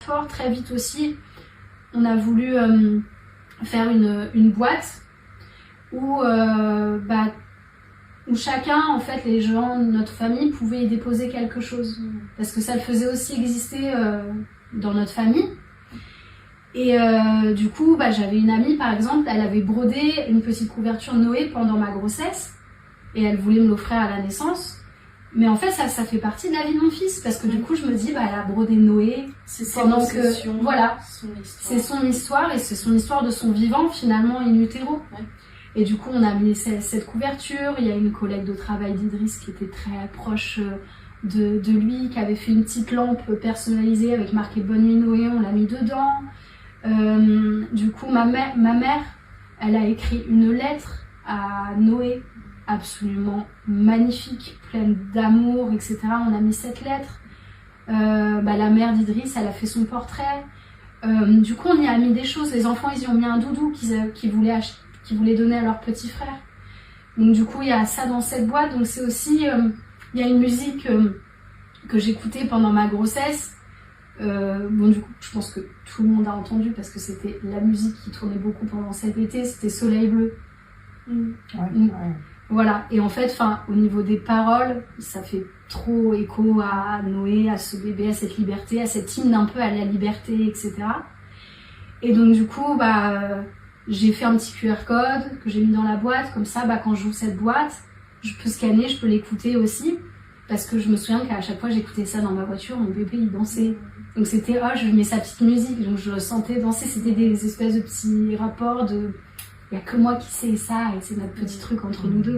fort. Très vite aussi, on a voulu faire une boîte où chacun, en fait, les gens de notre famille pouvaient y déposer quelque chose. Parce que ça le faisait aussi exister dans notre famille. Et du coup, j'avais une amie, par exemple, elle avait brodé une petite couverture Noé pendant ma grossesse. Et elle voulait me l'offrir à la naissance. Mais en fait, ça fait partie de la vie de mon fils. Parce que du coup, je me dis, elle a brodé Noé. Pendant que, voilà, c'est son histoire et c'est son histoire de son vivant, finalement, in utero. Ouais. Et du coup, on a mis cette couverture. Il y a une collègue de travail d'Idriss qui était très proche de lui, qui avait fait une petite lampe personnalisée avec marqué Bonne nuit Noé, on l'a mis dedans. Du coup, ma mère, elle a écrit une lettre à Noé, absolument magnifique, pleine d'amour, etc. On a mis cette lettre. La mère d'Idriss, elle a fait son portrait. Du coup, on y a mis des choses. Les enfants, ils y ont mis un doudou qu'ils voulaient donner à leur petit frère. Donc du coup, il y a ça dans cette boîte. Donc c'est aussi, il y a une musique que j'écoutais pendant ma grossesse. Du coup, je pense que tout le monde a entendu parce que c'était la musique qui tournait beaucoup pendant cet été. C'était Soleil bleu. Ouais. Voilà. Et en fait, au niveau des paroles, ça fait trop écho à Noé, à ce bébé, à cette liberté, à cet hymne un peu à la liberté, etc. Et donc du coup, j'ai fait un petit QR code que j'ai mis dans la boîte. Comme ça, quand j'ouvre cette boîte, je peux scanner, je peux l'écouter aussi. Parce que je me souviens qu'à chaque fois j'écoutais ça dans ma voiture, mon bébé il dansait. Donc c'était, je mets sa petite musique, donc je le sentais danser. C'était des espèces de petits rapports de, il y a que moi qui sais ça et c'est notre petit truc entre nous deux.